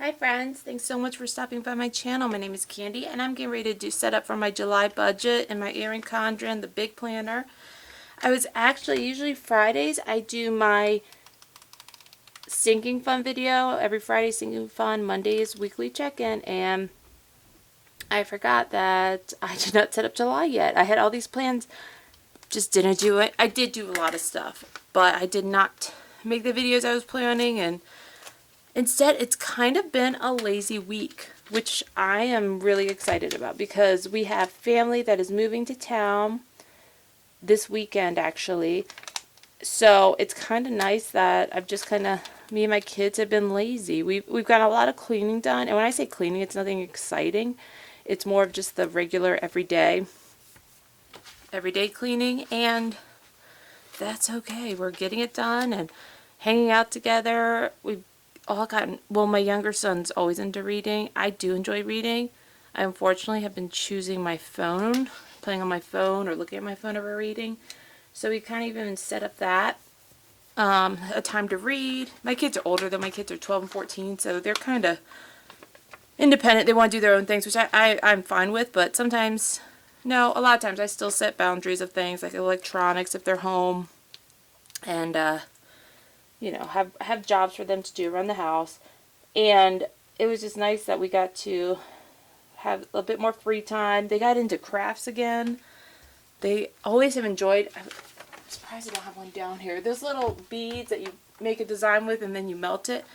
Hi friends, thanks so much for stopping by my channel. My name is Candy and I'm getting ready to do setup for my July budget and my Erin Condren, the big planner. Usually Fridays I do my sinking fun video. Every Friday sinking fun, Monday is weekly check-in, and I forgot that I did not set up July yet. I had all these plans, just didn't do it. I did do a lot of stuff, but I did not make the videos I was planning, and instead, it's kind of been a lazy week, which I am really excited about because we have family that is moving to town this weekend, actually. So it's kind of nice that me and my kids have been lazy. We've got a lot of cleaning done, and when I say cleaning, it's nothing exciting. It's more of just the regular everyday cleaning, and that's okay. We're getting it done and hanging out together. We've my younger son's always into reading. I do enjoy reading. I unfortunately have been choosing my phone, playing on my phone or looking at my phone over reading. So we kind of even set up that. A time to read. My kids are older though. My kids are 12 and 14, so they're kind of independent. They want to do their own things, which I'm fine with, but sometimes, no, a lot of times I still set boundaries of things like electronics if they're home, and have jobs for them to do around the house. And it was just nice that we got to have a bit more free time. They got into crafts again. They always have enjoyed, I'm surprised I don't have one down here, those little beads that you make a design with and then you melt it.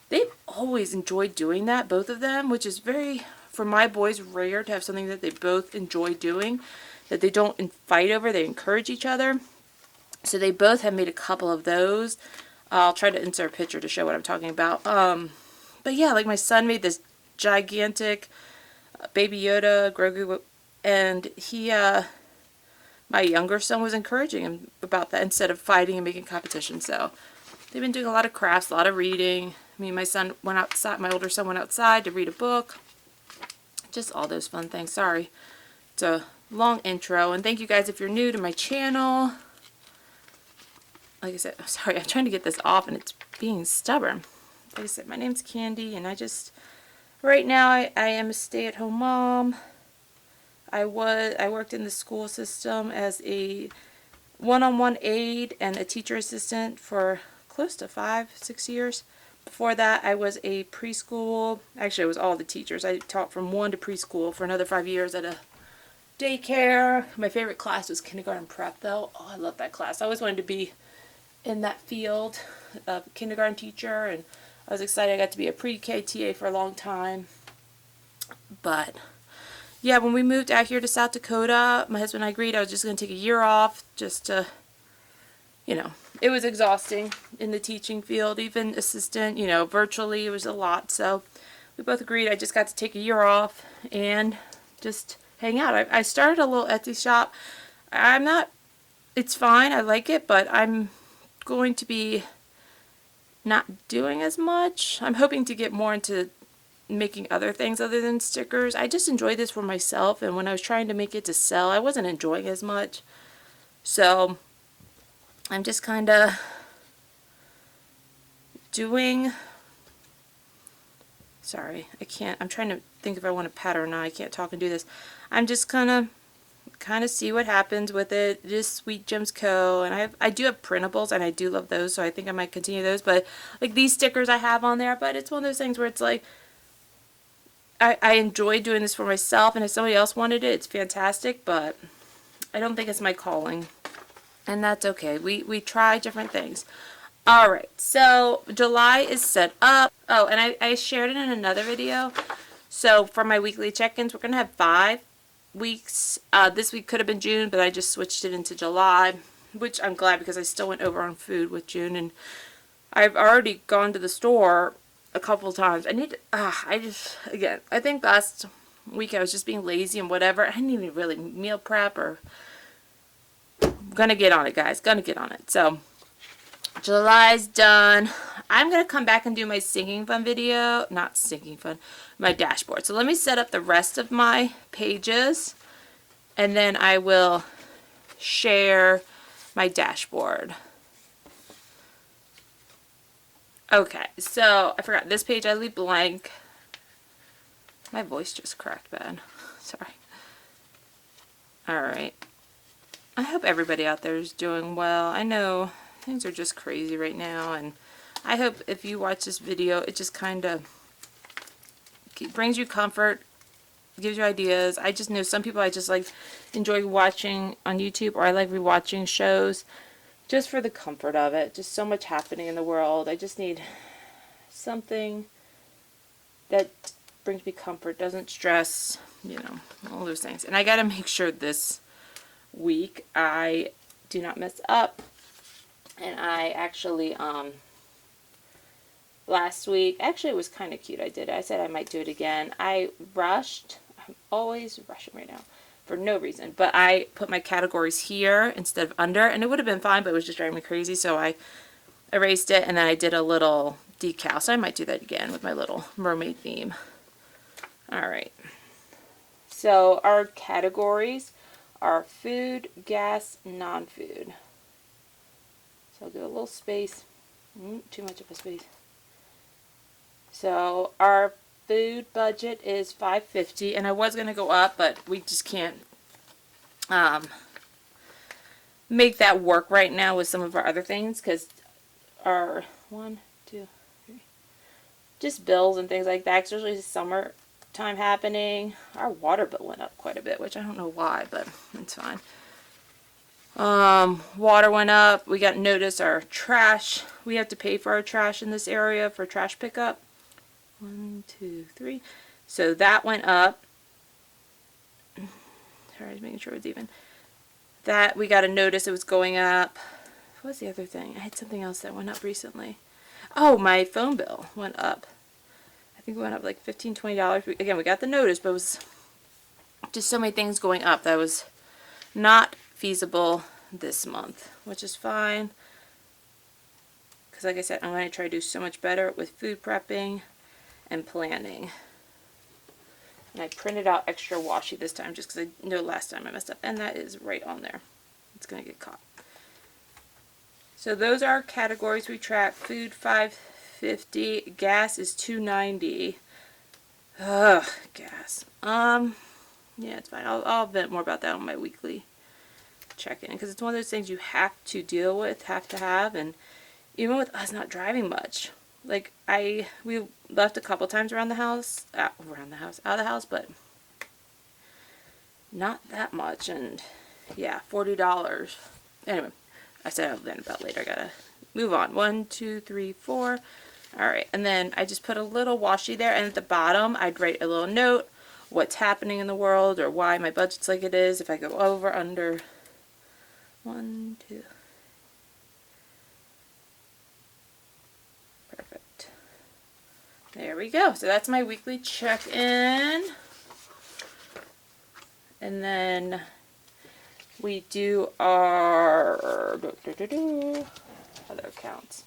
They've always enjoyed doing that, both of them, which is very, for my boys, rare to have something that they both enjoy doing, that they don't fight over. They encourage each other. So they both have made a couple of those. I'll try to insert a picture to show what I'm talking about. But yeah, like my son made this gigantic Baby Yoda, Grogu, and my younger son was encouraging him about that instead of fighting and making competition. So they've been doing a lot of crafts, a lot of reading. Me and my son went outside, my older son went outside to read a book. Just all those fun things. Sorry, it's a long intro, and thank you guys if you're new to my channel. Like I said, sorry, I'm trying to get this off and it's being stubborn. Like I said, my name's Candy, and right now I am a stay-at-home mom. I worked in the school system as a one-on-one aide and a teacher assistant for close to 5-6 years. Before that, I was a preschool, actually it was all the teachers. I taught from 1 to preschool for another 5 years at a daycare. My favorite class was kindergarten prep though. Oh, I love that class. I always wanted to be in that field of kindergarten teacher, and I was excited. I got to be a pre-K TA for a long time. But yeah, when we moved out here to South Dakota, my husband and I agreed I was just going to take a year off just to, it was exhausting in the teaching field, even assistant, virtually, it was a lot. So we both agreed I just got to take a year off and just hang out. I started a little Etsy shop. It's fine, I like it, but I'm going to be not doing as much. I'm hoping to get more into making other things other than stickers. I just enjoy this for myself, and when I was trying to make it to sell, I wasn't enjoying as much. So I'm just kind of doing, sorry, I'm trying to think if I want to pattern or not. I can't talk and do this. I'm just kind of see what happens with it. Just Sweet Gems Co. And I do have printables, and I do love those, so I think I might continue those. But like these stickers I have on there, but it's one of those things where it's like I enjoy doing this for myself, and if somebody else wanted it, it's fantastic, but I don't think it's my calling, and that's okay. We try different things. Alright, so July is set up. Oh, and I shared it in another video. So for my weekly check-ins, we're going to have 5 weeks. This week could have been June, but I just switched it into July, which I'm glad because I still went over on food with June, and I've already gone to the store a couple of times. I think last week I was just being lazy and whatever. I didn't even really meal prep, or gonna get on it, guys. Gonna get on it. So July's done. I'm gonna come back and do my sinking fun video. Not sinking fun, my dashboard. So let me set up the rest of my pages, and then I will share my dashboard. Okay, so I forgot this page I leave blank. My voice just cracked bad. Sorry. Alright. I hope everybody out there is doing well. I know things are just crazy right now, and I hope if you watch this video, it just kind of brings you comfort, gives you ideas. I just know some people I just like enjoy watching on YouTube, or I like rewatching shows just for the comfort of it. Just so much happening in the world. I just need something that brings me comfort, doesn't stress, you know, all those things. And I got to make sure this week I do not mess up. And I actually, last week, actually it was kind of cute. I did. I said I might do it again. I rushed. I'm always rushing right now for no reason. But I put my categories here instead of under, and it would have been fine, but it was just driving me crazy. So I erased it, and then I did a little decal. So I might do that again with my little mermaid theme. Alright. So our categories are food, gas, non-food. So I'll do a little space. Too much of a space. So our food budget is $5.50, and I was going to go up, but we just can't make that work right now with some of our other things, because our just bills and things like that, especially summertime happening. Our water bill went up quite a bit, which I don't know why, but it's fine. Water went up. We got notice our trash. We have to pay for our trash in this area for trash pickup. 1, 2, 3. So that went up. Sorry, I was making sure it was even. That we got a notice it was going up. What was the other thing? I had something else that went up recently. Oh, my phone bill went up. I think it went up like $15, $20. Again, we got the notice, but it was just so many things going up that was not feasible this month, which is fine. Because like I said, I'm going to try to do so much better with food prepping and planning. And I printed out extra washi this time just because I know last time I messed up. And that is right on there. It's going to get caught. So those are our categories we track. Food $5.50. Gas is $2.90. Ugh, gas. Yeah, it's fine. I'll vent more about that on my weekly check-in, because it's one of those things you have to deal with, have to have, and even with us not driving much. Like we left a couple times out of the house, but not that much, and yeah, $40. Anyway, I said I'll vent about later. I gotta move on. 1, 2, 3, 4. Alright, and then I just put a little washi there, and at the bottom I'd write a little note, what's happening in the world, or why my budget's like it is, if I go over, under. 1, 2. Perfect. There we go. So that's my weekly check-in. And then we do our other accounts.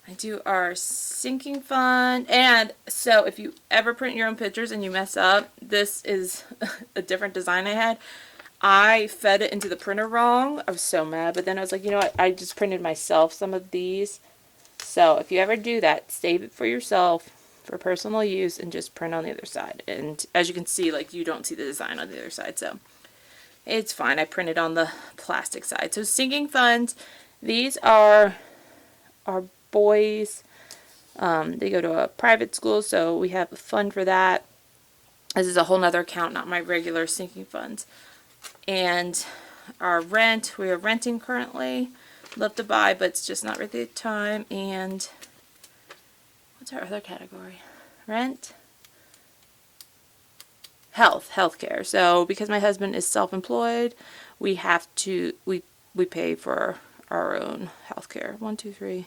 I do our sinking fund. And so if you ever print your own pictures and you mess up, this is a different design I had. I fed it into the printer wrong. I was so mad. But then I was like, you know what? I just printed myself some of these. So if you ever do that, save it for yourself for personal use and just print on the other side. And as you can see, like, you don't see the design on the other side. So it's fine. I printed on the plastic side. So sinking funds, these are our boys. They go to a private school, so we have a fund for that. This is a whole nother account, not my regular sinking funds. And our rent, we are renting currently. Love to buy, but it's just not really the time. And what's our other category? Rent, healthcare. So because my husband is self-employed, we have to we pay for our own healthcare. 1, 2, 3.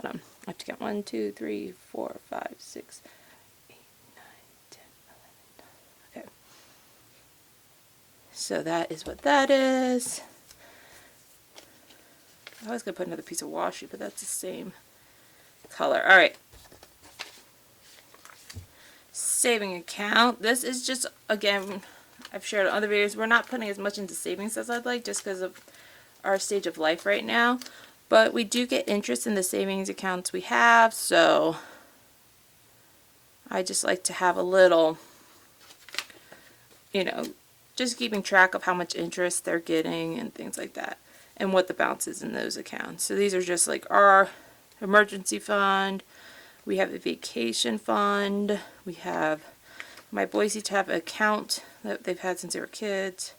Hold on. I have to count 1, 2, 3, 4, 5, 6, 8, 9, 10, 11. Okay. So that is what that is. I was going to put another piece of washi, but that's the same color. Alright. Saving account. This is just, again, I've shared in other videos, we're not putting as much into savings as I'd like just because of our stage of life right now. But we do get interest in the savings accounts we have, so I just like to have a little, you know, just keeping track of how much interest they're getting and things like that, and what the balance is in those accounts. So these are just like our emergency fund. We have a vacation fund. We have my boys each have an account that they've had since they were kids.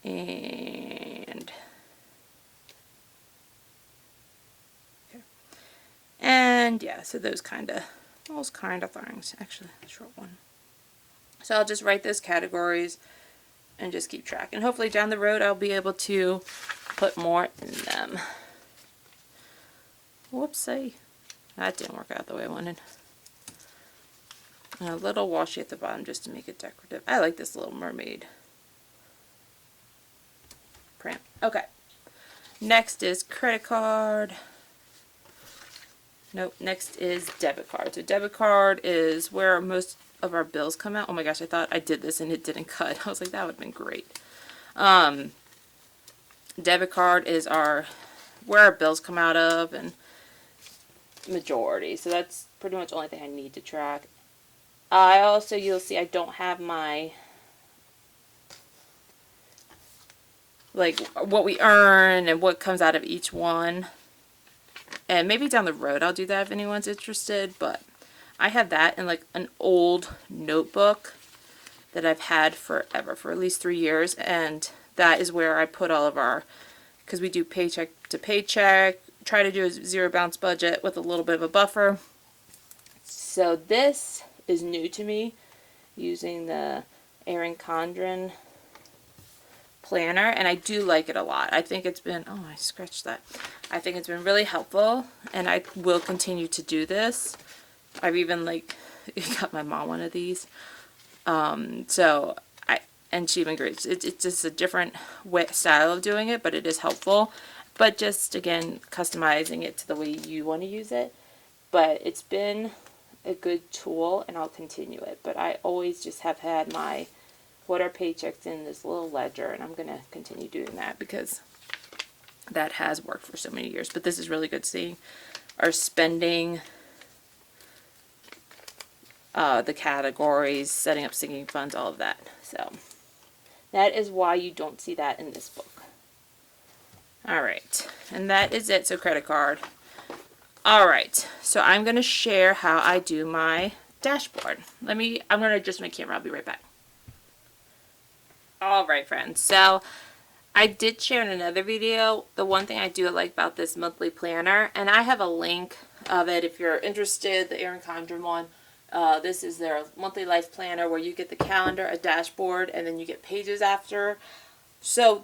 And yeah, so those kind of things. Actually, a short one. So I'll just write those categories and just keep track. And hopefully down the road I'll be able to put more in them. Whoopsie. That didn't work out the way I wanted. And a little washi at the bottom just to make it decorative. I like this little mermaid print. Okay. Next is credit card. Nope. Next is debit card. So debit card is where most of our bills come out. Oh my gosh, I thought I did this and it didn't cut. I was like, that would have been great. Debit card is where our bills come out of, and majority. So that's pretty much the only thing I need to track. You'll see I don't have my, like, what we earn and what comes out of each one. And maybe down the road I'll do that if anyone's interested, but I have that in like an old notebook that I've had forever, for at least 3 years, and that is where I put all of our, because we do paycheck to paycheck, try to do a zero balance budget with a little bit of a buffer. So this is new to me, using the Erin Condren planner, and I do like it a lot. I think it's been, oh, I scratched that. I think it's been really helpful, and I will continue to do this. I've even got my mom one of these. And she even agrees. It's just a different style of doing it, but it is helpful. But just, again, customizing it to the way you want to use it. But it's been a good tool, and I'll continue it. But I always just have had what are paychecks in this little ledger, and I'm going to continue doing that because that has worked for so many years. But this is really good, seeing our spending, the categories, setting up sinking funds, all of that. So that is why you don't see that in this book. Alright, and that is it. So credit card. Alright, so I'm going to share how I do my dashboard. I'm going to adjust my camera. I'll be right back. Alright, friends, so I did share in another video the one thing I do like about this monthly planner, and I have a link of it if you're interested, the Erin Condren one. This is their monthly life planner where you get the calendar, a dashboard, and then you get pages after. So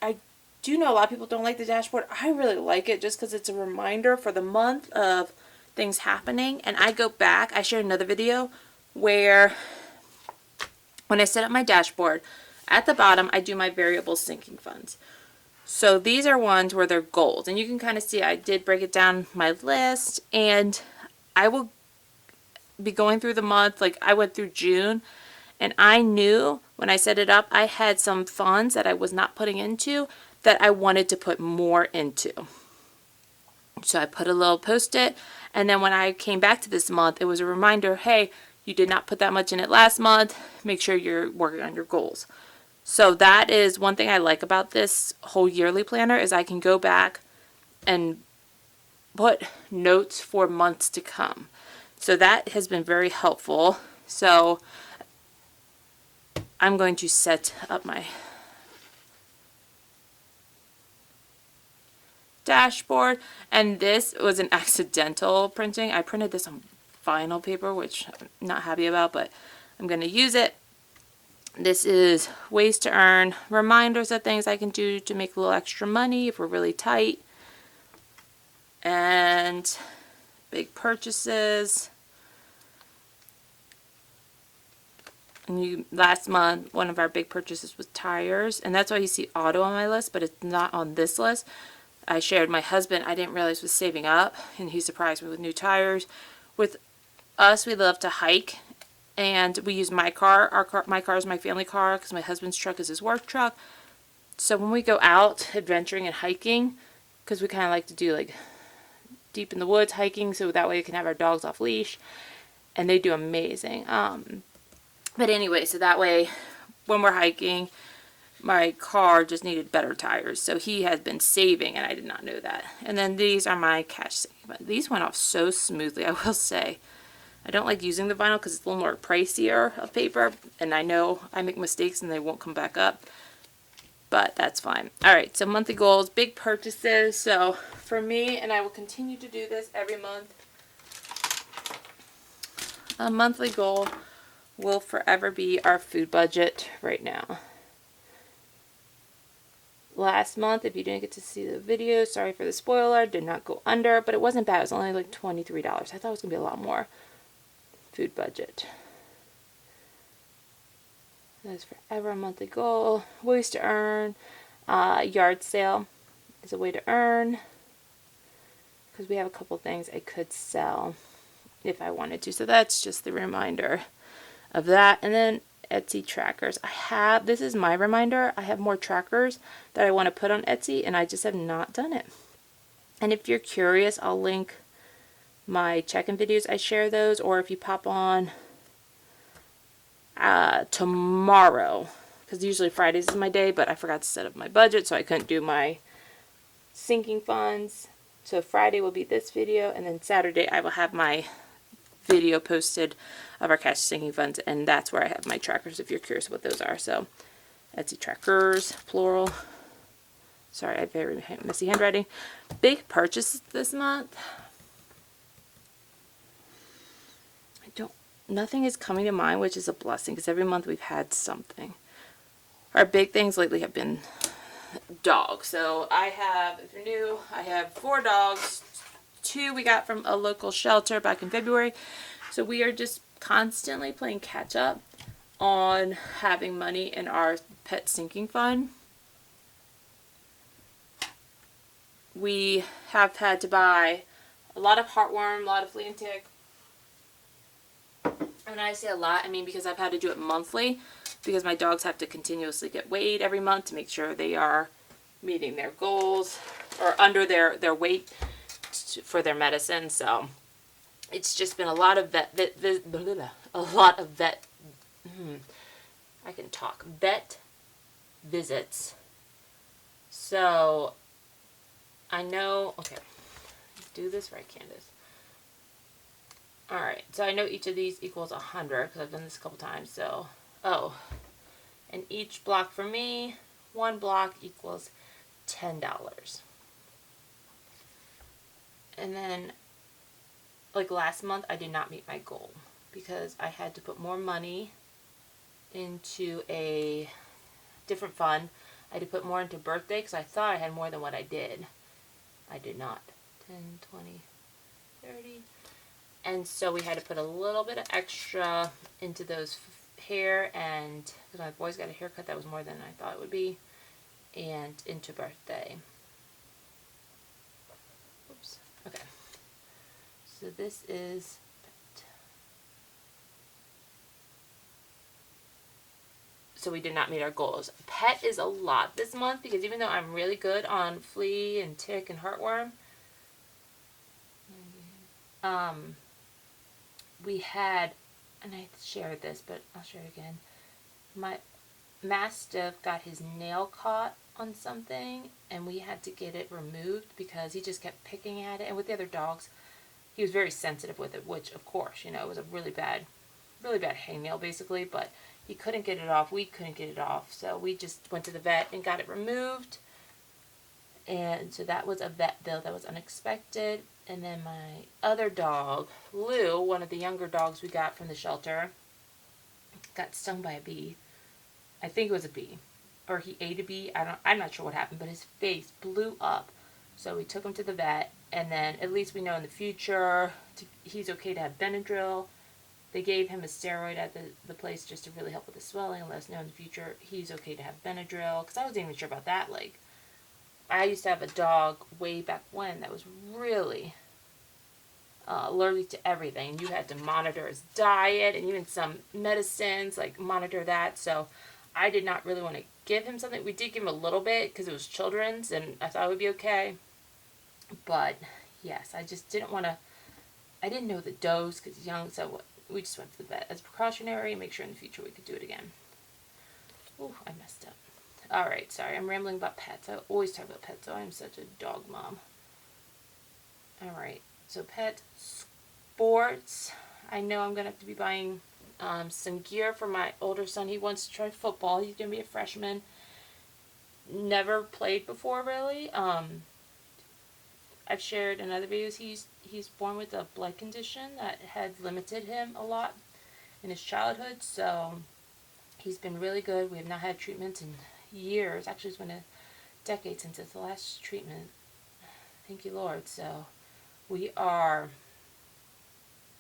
I do know a lot of people don't like the dashboard. I really like it just because it's a reminder for the month of things happening. And I go back, I shared another video where when I set up my dashboard, at the bottom I do my variable sinking funds. So these are ones where they're goals, and you can kind of see I did break it down my list, and I will be going through the month. Like I went through June, and I knew when I set it up I had some funds that I was not putting into that I wanted to put more into. So I put a little post-it, and then when I came back to this month, it was a reminder, hey, you did not put that much in it last month. Make sure you're working on your goals. So that is one thing I like about this whole yearly planner, is I can go back and put notes for months to come. So that has been very helpful. So I'm going to set up my dashboard, and this was an accidental printing. I printed this on vinyl paper, which I'm not happy about, but I'm going to use it. This is ways to earn, reminders of things I can do to make a little extra money if we're really tight, and big purchases. And last month, one of our big purchases was tires, and that's why you see auto on my list, but it's not on this list. I shared my husband, I didn't realize was saving up, and he surprised me with new tires. With us, we love to hike, and we use my car. My car is my family car because my husband's truck is his work truck. So when we go out adventuring and hiking, because we kind of like to do like deep in the woods hiking, so that way we can have our dogs off leash. and they do amazing. But anyway, so that way when we're hiking, my car just needed better tires, so he has been saving, and I did not know that. And then these are my cash sinking funds. These went off so smoothly, I will say. I don't like using the vinyl because it's a little more pricier of paper, and I know I make mistakes and they won't come back up, but that's fine. Alright, so monthly goals, big purchases. So for me, and I will continue to do this every month, a monthly goal will forever be our food budget right now. Last month, if you didn't get to see the video, sorry for the spoiler, did not go under, but it wasn't bad. It was only like $23. I thought it was going to be a lot more. Food budget. That's forever a monthly goal. Ways to earn. Yard sale is a way to earn, because we have a couple things I could sell if I wanted to. So that's just the reminder of that. And then Etsy trackers. This is my reminder. I have more trackers that I want to put on Etsy, and I just have not done it. And if you're curious, I'll link my check-in videos. I share those, or if you pop on tomorrow, because usually Fridays is my day, but I forgot to set up my budget, so I couldn't do my sinking funds. So Friday will be this video, and then Saturday I will have my video posted of our cash sinking funds, and that's where I have my trackers if you're curious what those are. So Etsy trackers, plural. Sorry, I have very messy handwriting. Big purchases this month. Nothing is coming to mind, which is a blessing, because every month we've had something. Our big things lately have been dogs. So I have, if you're new, I have 4 dogs. 2 we got from a local shelter back in February. So we are just constantly playing catch up on having money in our pet sinking fund. We have had to buy a lot of heartworm, a lot of flea and tick. And when I say a lot, I mean because I've had to do it monthly, because my dogs have to continuously get weighed every month to make sure they are meeting their goals or under their weight for their medicine. So it's just been a lot of vet visits. So I know, okay, do this right, Candace. Alright, so I know each of these equals 100, because I've done this a couple times, so, and each block for me, 1 block equals $10. And then, like last month, I did not meet my goal, because I had to put more money into a different fund. I had to put more into birthday, because I thought I had more than what I did. I did not. 10, 20, 30... And so we had to put a little bit of extra into those hair, and because my boys got a haircut that was more than I thought it would be, and into birthday. Oops. Okay. So this is pet. So we did not meet our goals. Pet is a lot this month, because even though I'm really good on flea and tick and heartworm, we had, and I shared this, but I'll share it again. My Mastiff got his nail caught on something, and we had to get it removed because he just kept picking at it. And with the other dogs, he was very sensitive with it, which, of course, you know, it was a really bad hangnail, basically. But he couldn't get it off. We couldn't get it off. So we just went to the vet and got it removed. And so that was a vet bill that was unexpected. And then my other dog, Lou, one of the younger dogs we got from the shelter, got stung by a bee. I think it was a bee. Or he ate a bee. I'm not sure what happened, but his face blew up. So we took him to the vet, and then at least we know in the future he's okay to have Benadryl. They gave him a steroid at the place just to really help with the swelling and let us know in the future he's okay to have Benadryl. Because I wasn't even sure about that. Like, I used to have a dog way back when that was really allergic to everything. You had to monitor his diet and even some medicines, like monitor that. So I did not really want to give him something. We did give him a little bit because it was children's and I thought it would be okay. But yes, I just didn't want to, I didn't know the dose because he's young. So we just went to the vet as precautionary and make sure in the future we could do it again. Oh, I messed up. Alright, sorry, I'm rambling about pets. I always talk about pets, so I'm such a dog mom. Alright, so pet sports. I know I'm going to have to be buying some gear for my older son. He wants to try football. He's going to be a freshman. Never played before, really. I've shared in other videos he's born with a blood condition that had limited him a lot in his childhood, so he's been really good. We have not had treatments in years. Actually, it's been a decade since his last treatment. Thank you, Lord. So we are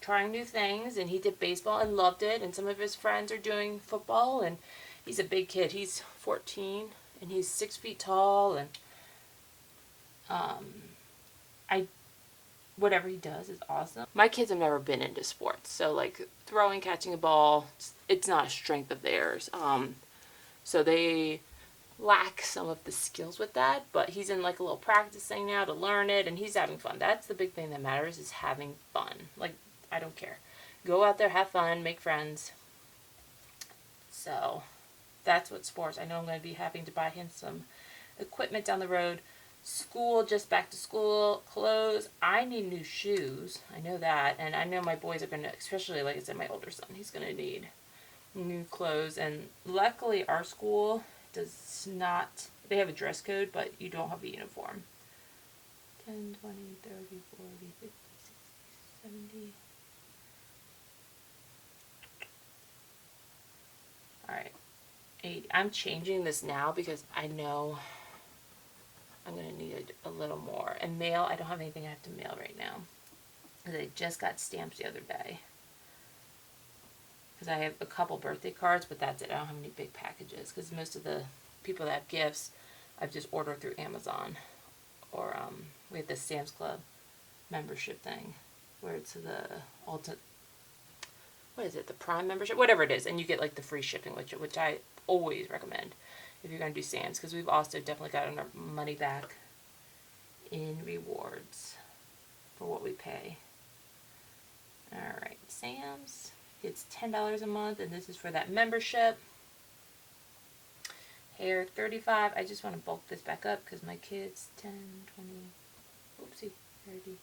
trying new things, and he did baseball and loved it, and some of his friends are doing football, and he's a big kid. He's 14, and he's 6 feet tall, and whatever he does is awesome. My kids have never been into sports, so like throwing, catching a ball, it's not a strength of theirs. So they lack some of the skills with that, but he's in like a little practice thing now to learn it, and he's having fun. That's the big thing that matters, is having fun. Like, I don't care. Go out there, have fun, make friends. So that's what sports. I know I'm going to be having to buy him some equipment down the road. School, just back to school. Clothes, I need new shoes. I know that, and I know my boys are going to, especially like I said, my older son, he's going to need new clothes. And luckily our school does not, they have a dress code, but you don't have a uniform. 10, 20, 30, 40, 50, 60, 70. Alright, 80. I'm changing this now because I know I'm going to need a little more. And mail, I don't have anything I have to mail right now, because I just got stamps the other day. Because I have a couple birthday cards, but that's it. I don't have any big packages, because most of the people that have gifts, I've just ordered through Amazon. Or we have the Sam's Club membership thing, where it's the what is it, the Prime membership? Whatever it is, and you get like the free shipping, which I always recommend if you're going to do Sam's, because we've also definitely gotten our money back in rewards for what we pay. Alright, Sam's, it's $10 a month, and this is for that membership. Hair, $35. I just want to bulk this back up because my kids, 10, 20, oopsie, 30.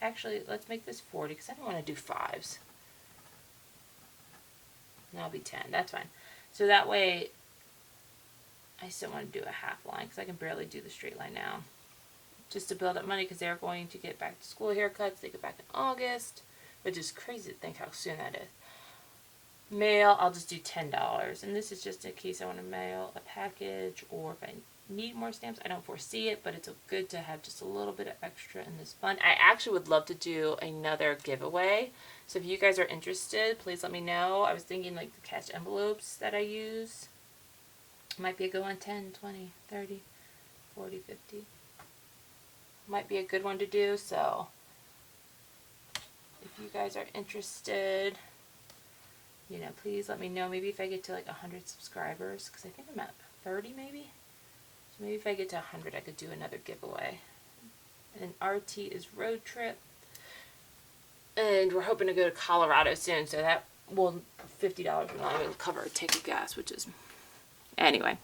Actually, let's make this 40 because I don't want to do 5s. And that'll be 10. That's fine. So that way, I still want to do a half line because I can barely do the straight line now. Just to build up money, because they're going to get back to school haircuts. They get back in August, which is crazy to think how soon that is. Mail, I'll just do $10. And this is just in case I want to mail a package, or if I need more stamps. I don't foresee it, but it's good to have just a little bit of extra in this fund. I actually would love to do another giveaway. So if you guys are interested, please let me know. I was thinking like the cash envelopes that I use might be a good one. 10, 20, 30, 40, 50. Might be a good one to do. So if you guys are interested, you know, please let me know. Maybe if I get to like 100 subscribers, because I think I'm at 30 maybe. So maybe if I get to 100, I could do another giveaway. And RT is road trip. And we're hoping to go to Colorado soon, so that will, $50 will not even cover a tank of gas, which is, anyway,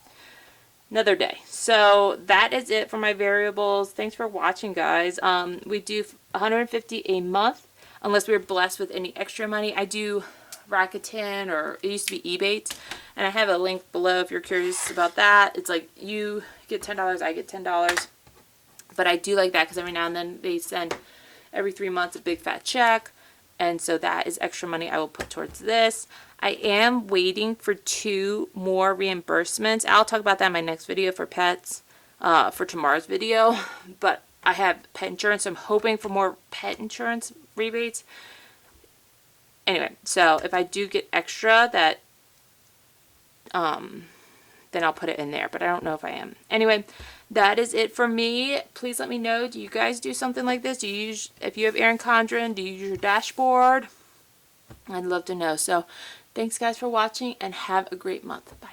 another day. So that is it for my variables. Thanks for watching, guys. We do $150 a month, unless we're blessed with any extra money. I do Rakuten, or it used to be Ebates, and I have a link below if you're curious about that. It's like you get $10, I get $10, but I do like that because every now and then they send every 3 months a big fat check, and so that is extra money I will put towards this. I am waiting for 2 more reimbursements. I'll talk about that in my next video for pets, for tomorrow's video, but I have pet insurance, so I'm hoping for more pet insurance rebates. Anyway, so if I do get extra, that then I'll put it in there, but I don't know if I am. Anyway, that is it for me. Please let me know, do you guys do something like this? Do you use, if you have Erin Condren, do you use your dashboard? I'd love to know. So thanks guys for watching, and have a great month. Bye.